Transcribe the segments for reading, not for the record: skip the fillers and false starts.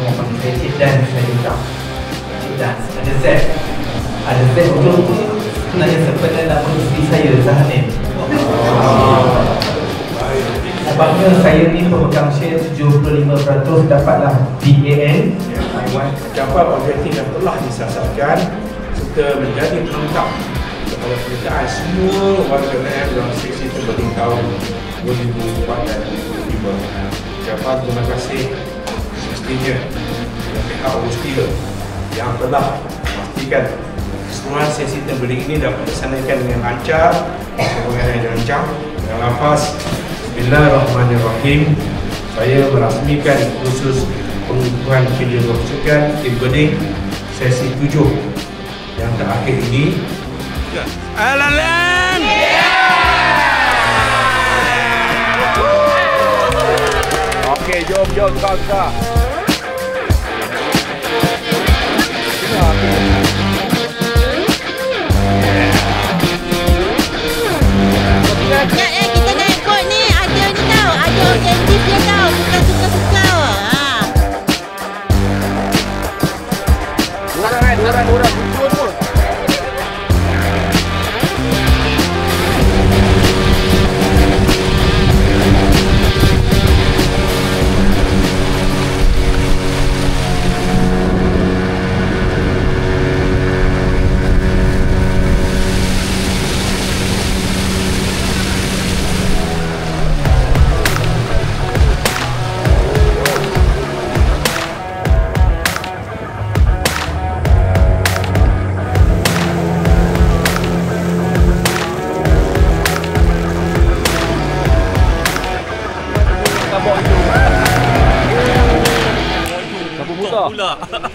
Semua panggil saya Cik Dan, saya cakap Cik Dan, ada Z. Ada Z untuk sebenarnya sebenarnya nama isteri saya, Zahanin. Sebabnya saya ni pemegang share 75% dapatlah BAN. Dapat objektif yang telah disiasatkan serta menjadi pelengkap kepada penyertaan semua warga net dalam sesi terbeting tahun 2004 dan 2005. Ucapan terima kasih semestinya kepada pihak Augustia yang telah memastikan keseluruhan sesi terbeting ini dapat dilaksanakan dengan lancar, dengan lancar, dengan lafaz. Bismillahirrahmanirrahim. Saya merasmikan khusus pengukuhan video bersukan tim bening sesi 7 yang terakhir ini. Alalan! Okey, jom tukar. Kita nak ikut ni, ada ni tau, ada objektif dia tau, bukan suka-suka. Orang pun.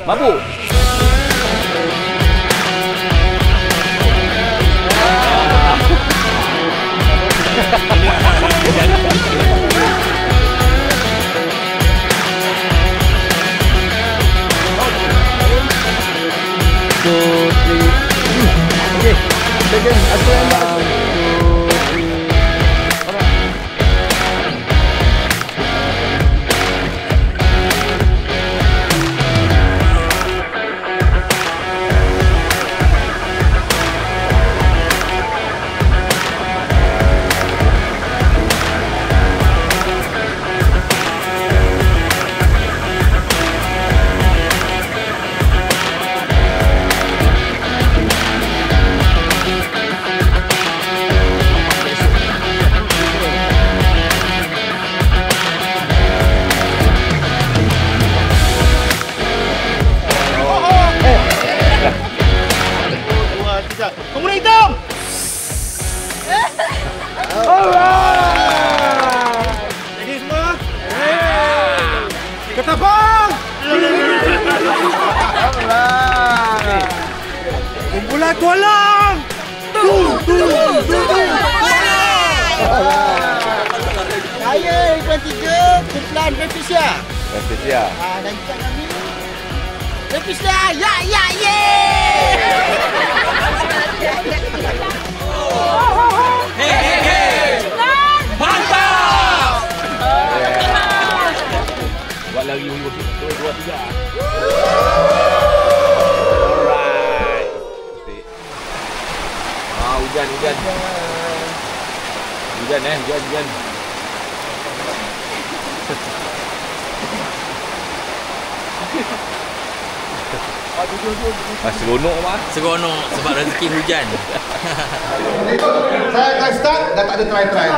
Mabuk. Okay. Second, Kemudian hitam. Jadi semua. Ketapang. Kumpulan tualang. Saya Ikhwan 3, kumpulan Revisia. Dan kita kami Revisia, ya. Hey. Mantap. Buat lagi dua, tiga. Alright. Hujan. Hujan. Seronok sebab rezeki hujan. Saya akan start, dah tak ada try.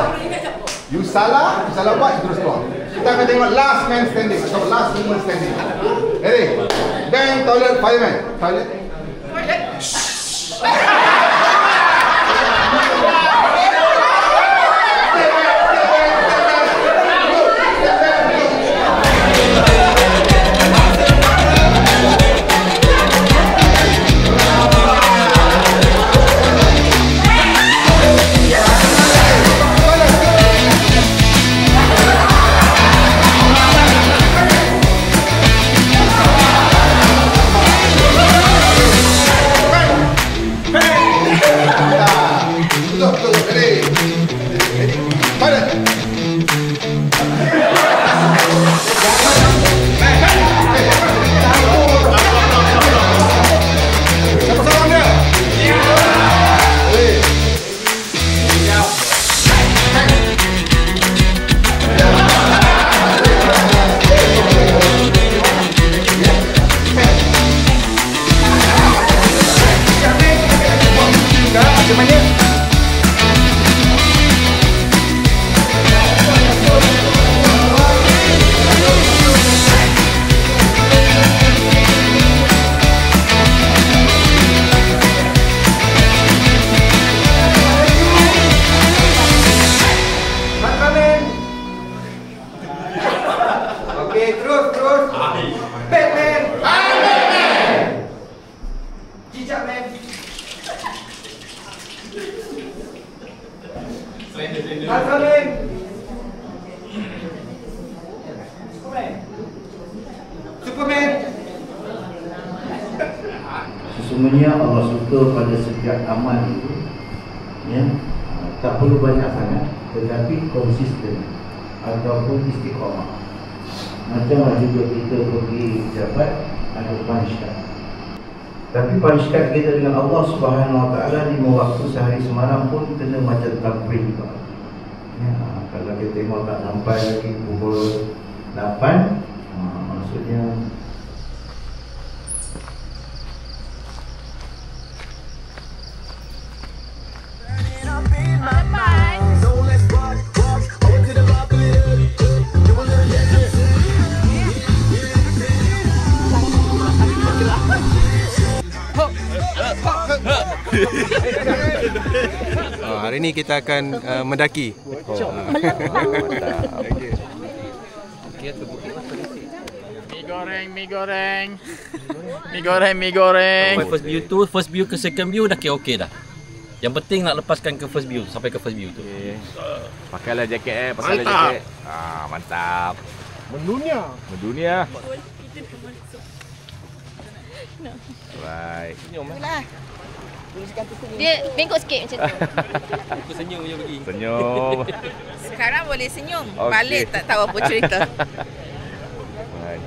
You salah buat, you terus keluar. Kita akan tengok last man standing atau last woman standing. Ready? Bang, toilet, fireman. Toilet. Hey! terus. Batman. Batman. Cicak man. Ultraman. Superman. Sesungguhnya Allah suka pada setiap amal itu, ya, tak perlu banyak sangat, tetapi konsisten ataupun istiqamah. Macam juga kita pergi jabat, ada panjkat. Tapi panjkat kita dengan Allah Subhanahu Wa Taala 5 waktu sehari semalam pun kena macam tampil juga. Ya, kalau kita tengok tak sampai lagi pukul 8, maksudnya hari ini kita akan mendaki. Mi goreng. First view ke second view dah okey dah. Yang penting nak lepaskan ke first view, sampai ke first view tu. Pakailah jaket pakailah jaket. Mantap. Mendunia. Right. Senyum Dia bengkok sikit macam tu. Aku senyum je pergi. Senyum. Sekarang boleh senyum. Okey. Balik tak tahu apa cerita. Right.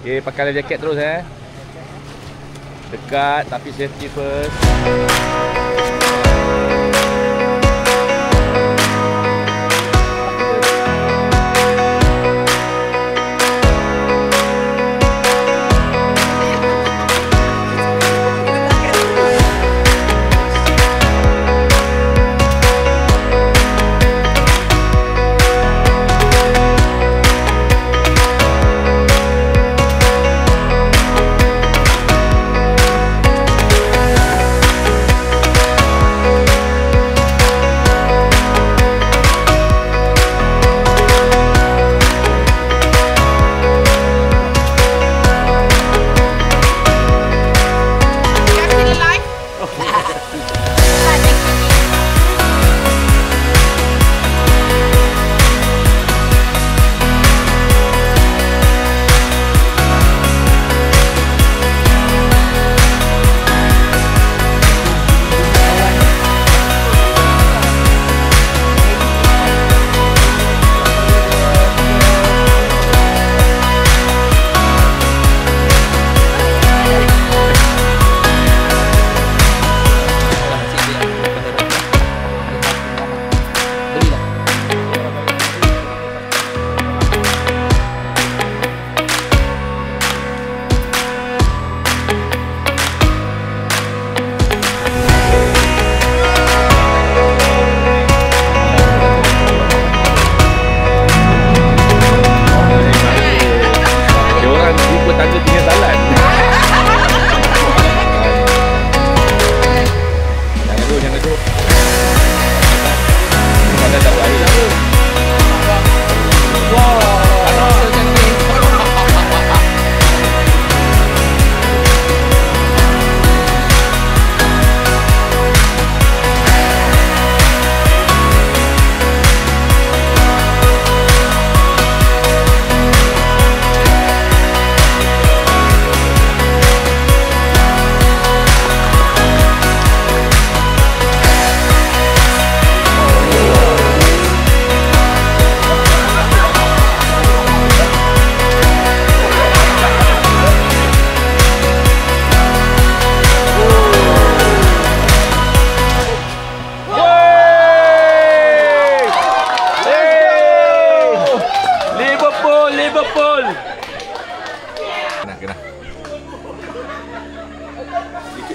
Okey, pakailah jaket terus Dekat tapi safety first.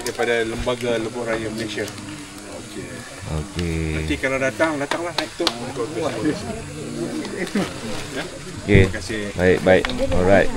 Daripada Lembaga Lebuh Raya Malaysia. Okey. Nanti kalau datanglah naik tu. Okey. Terima kasih. Baik. Alright.